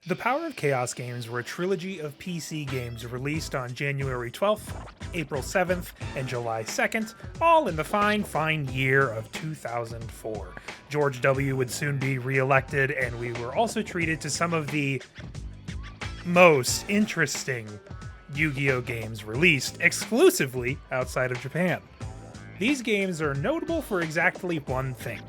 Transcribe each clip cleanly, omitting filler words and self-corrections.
The Power of Chaos games were a trilogy of PC games released on January 12th, April 7th, and July 2nd, all in the fine year of 2004. George W. would soon be re-elected, and we were also treated to some of the most interesting Yu-Gi-Oh! Games released exclusively outside of Japan. These games are notable for exactly one thing: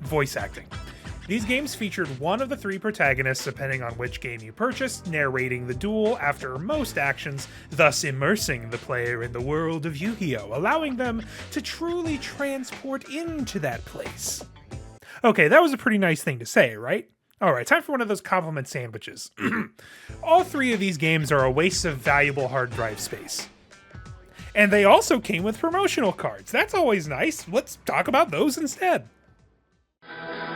voice acting. These games featured one of the three protagonists, depending on which game you purchased, narrating the duel after most actions, thus immersing the player in the world of Yu-Gi-Oh!, allowing them to truly transport into that place. Okay, that was a pretty nice thing to say, right? Alright, time for one of those compliment sandwiches. All three of these games are a waste of valuable hard drive space. And they also came with promotional cards. That's always nice. Let's talk about those instead.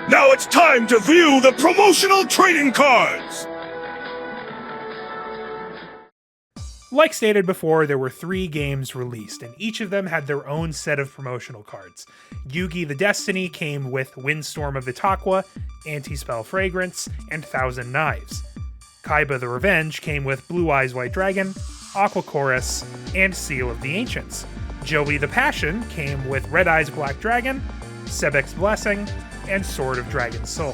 Now it's time to view the promotional trading cards! Like stated before, there were 3 games released, and each of them had their own set of promotional cards. Yugi the Destiny came with Windstorm of Itaqua, Anti-Spell Fragrance, and Thousand Knives. Kaiba the Revenge came with Blue Eyes White Dragon, Aqua Chorus, and Seal of the Ancients. Joey the Passion came with Red Eyes Black Dragon, Sebek's Blessing, and Sword of Dragon Soul.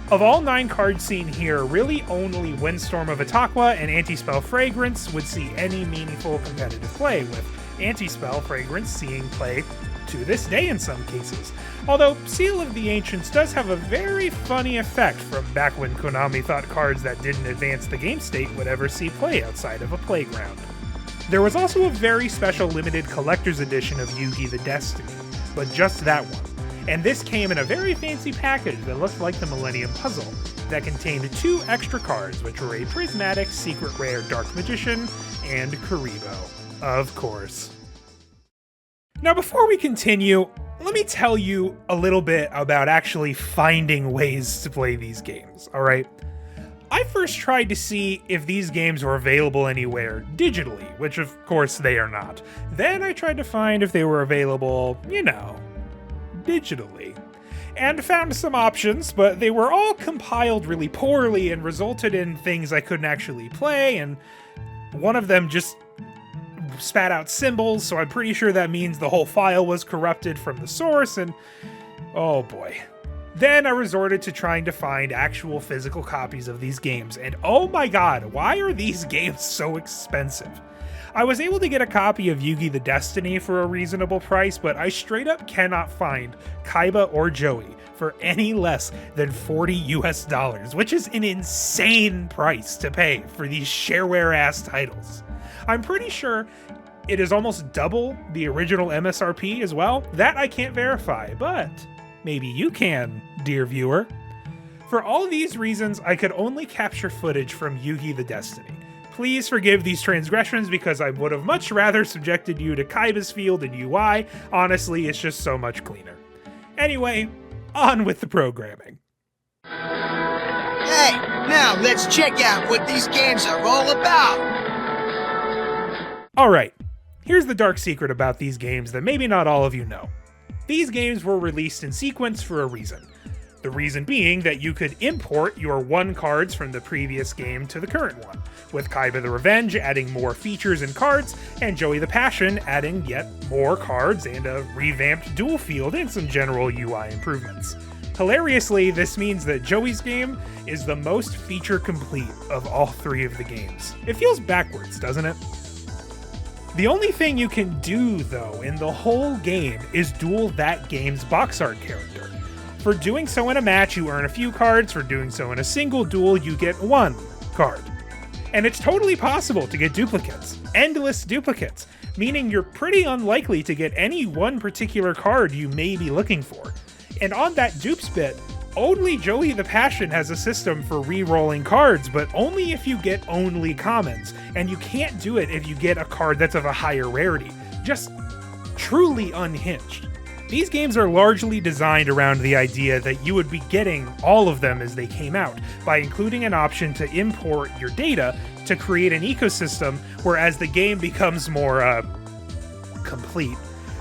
Of all 9 cards seen here, really only Windstorm of Itaqua and Anti-Spell Fragrance would see any meaningful competitive play, with Anti-Spell Fragrance seeing play to this day in some cases. Although Seal of the Ancients does have a very funny effect from back when Konami thought cards that didn't advance the game state would ever see play outside of a playground. There was also a very special limited collector's edition of Yugi the Destiny, but just that one. And this came in a very fancy package that looked like the Millennium Puzzle, that contained 2 extra cards, which were a Prismatic Secret Rare Dark Magician and Karibo, of course. Now before we continue, let me tell you a little bit about actually finding ways to play these games, alright? I first tried to see if these games were available anywhere digitally, which of course they are not. Then I tried to find if they were available, digitally, and found some options, but they were all compiled really poorly and resulted in things I couldn't actually play, and one of them just spat out symbols, so I'm pretty sure that means the whole file was corrupted from the source, and oh boy. Then I resorted to trying to find actual physical copies of these games, and oh my god, why are these games so expensive? I was able to get a copy of Yugi the Destiny for a reasonable price, but I straight up cannot find Kaiba or Joey for any less than $40 US, which is an insane price to pay for these shareware ass titles. I'm pretty sure it is almost double the original MSRP as well. That I can't verify, but maybe you can, dear viewer. For all these reasons, I could only capture footage from Yugi the Destiny. Please forgive these transgressions because I would have much rather subjected you to Kaiba's field and UI. Honestly, it's just so much cleaner. Anyway, on with the programming. Hey, now let's check out what these games are all about. Alright, here's the dark secret about these games that maybe not all of you know. These games were released in sequence for a reason. The reason being that you could import your 1 cards from the previous game to the current one, with Kaiba the Revenge adding more features and cards, and Joey the Passion adding yet more cards and a revamped duel field and some general UI improvements. Hilariously, this means that Joey's game is the most feature complete of all 3 of the games. It feels backwards, doesn't it? The only thing you can do, though, in the whole game is duel that game's box art character. For doing so in a match, you earn a few cards. For doing so in a single duel, you get 1 card. And it's totally possible to get duplicates. Endless duplicates. Meaning you're pretty unlikely to get any one particular card you may be looking for. And on that dupes bit, only Joey the Passion has a system for re-rolling cards, but only if you get only commons. And you can't do it if you get a card that's of a higher rarity. Just truly unhinged. These games are largely designed around the idea that you would be getting all of them as they came out, by including an option to import your data to create an ecosystem where as the game becomes more complete,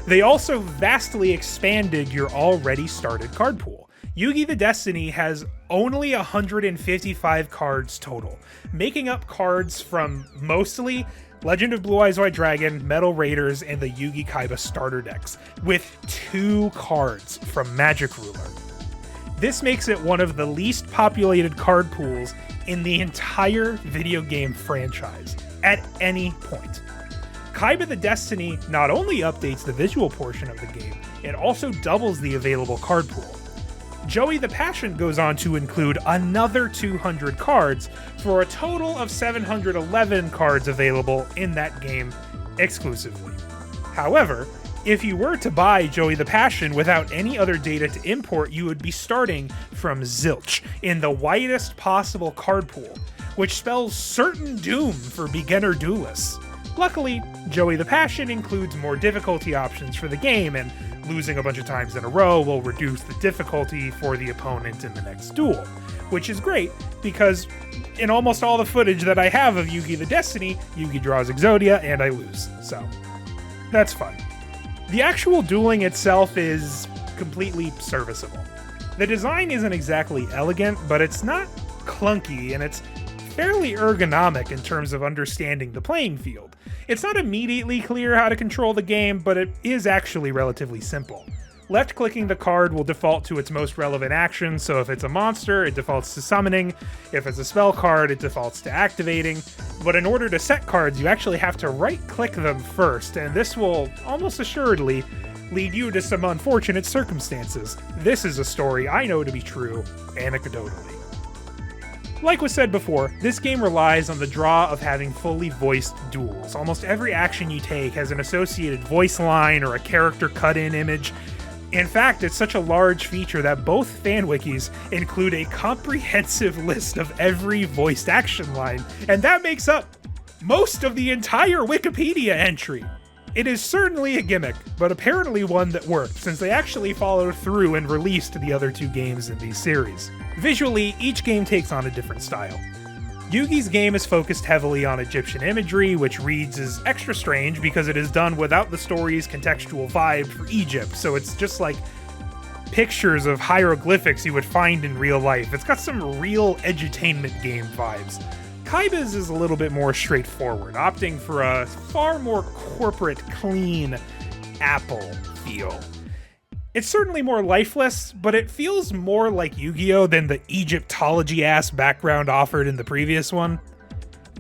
They also vastly expanded your already started card pool. Yugi the Destiny has only 155 cards total, making up cards from mostly Legend of Blue Eyes White Dragon, Metal Raiders, and the Yugi Kaiba starter decks, with 2 cards from Magic Ruler. This makes it one of the least populated card pools in the entire video game franchise, at any point. Kaiba the Destiny not only updates the visual portion of the game, it also doubles the available card pool. Joey the Passion goes on to include another 200 cards for a total of 711 cards available in that game exclusively. However, if you were to buy Joey the Passion without any other data to import, you would be starting from zilch in the widest possible card pool, which spells certain doom for beginner duelists. Luckily, Joey the Passion includes more difficulty options for the game, and losing a bunch of times in a row will reduce the difficulty for the opponent in the next duel, which is great because in almost all the footage that I have of Yugi the Destiny, Yugi draws Exodia and I lose, so that's fun. The actual dueling itself is completely serviceable. The design isn't exactly elegant, but it's not clunky, and it's fairly ergonomic in terms of understanding the playing field. It's not immediately clear how to control the game, but it is actually relatively simple. Left-clicking the card will default to its most relevant action, so if it's a monster, it defaults to summoning. If it's a spell card, it defaults to activating. But in order to set cards, you actually have to right-click them first, and this will almost assuredly lead you to some unfortunate circumstances. This is a story I know to be true, anecdotally. Like was said before, this game relies on the draw of having fully voiced duels. Almost every action you take has an associated voice line or a character cut-in image. In fact, it's such a large feature that both fan wikis include a comprehensive list of every voiced action line, and that makes up most of the entire Wikipedia entry. It is certainly a gimmick, but apparently one that worked, since they actually followed through and released the other 2 games in these series. Visually, each game takes on a different style. Yugi's game is focused heavily on Egyptian imagery, which reads as extra strange because it is done without the story's contextual vibe for Egypt, so it's just like pictures of hieroglyphics you would find in real life. It's got some real edutainment game vibes. Kaiba's is a little bit more straightforward, opting for a far more corporate, clean Apple feel. It's certainly more lifeless, but it feels more like Yu-Gi-Oh! Than the Egyptology-ass background offered in the previous one.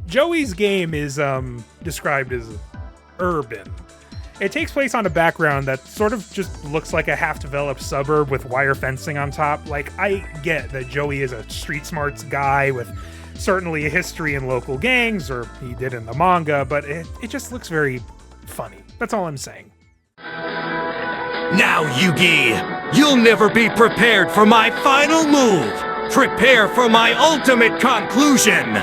Joey's game is described as urban. It takes place on a background that sort of just looks like a half-developed suburb with wire fencing on top. Like, I get that Joey is a street smarts guy with certainly a history in local gangs, or he did in the manga, but it just looks very funny. That's all I'm saying. Now, Yugi, you'll never be prepared for my final move! Prepare for my ultimate conclusion!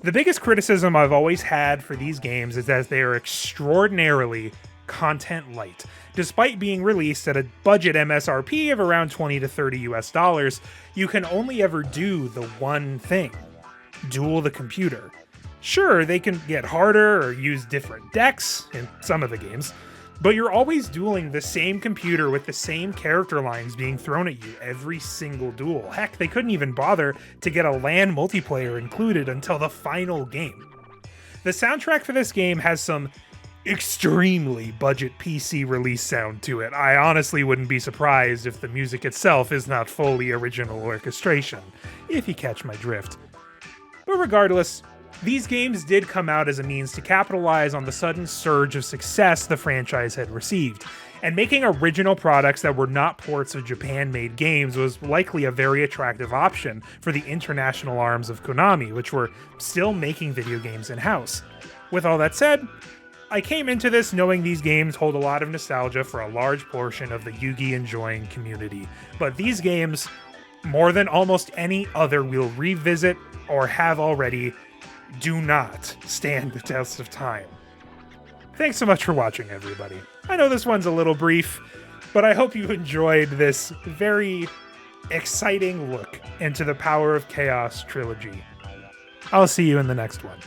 The biggest criticism I've always had for these games is that they are extraordinarily content light. Despite being released at a budget MSRP of around $20 to $30 US, you can only ever do the one thing: duel the computer. Sure, they can get harder or use different decks in some of the games, but you're always dueling the same computer with the same character lines being thrown at you every single duel. Heck, they couldn't even bother to get a LAN multiplayer included until the final game. The soundtrack for this game has some extremely budget PC release sound to it. I honestly wouldn't be surprised if the music itself is not fully original orchestration, if you catch my drift. But regardless, these games did come out as a means to capitalize on the sudden surge of success the franchise had received, and making original products that were not ports of Japan-made games was likely a very attractive option for the international arms of Konami, which were still making video games in-house. With all that said, I came into this knowing these games hold a lot of nostalgia for a large portion of the Yugi-enjoying community, but these games, more than almost any other we'll revisit or have already, do not stand the test of time. Thanks so much for watching, everybody. I know this one's a little brief, but I hope you enjoyed this very exciting look into the Power of Chaos trilogy. I'll see you in the next one.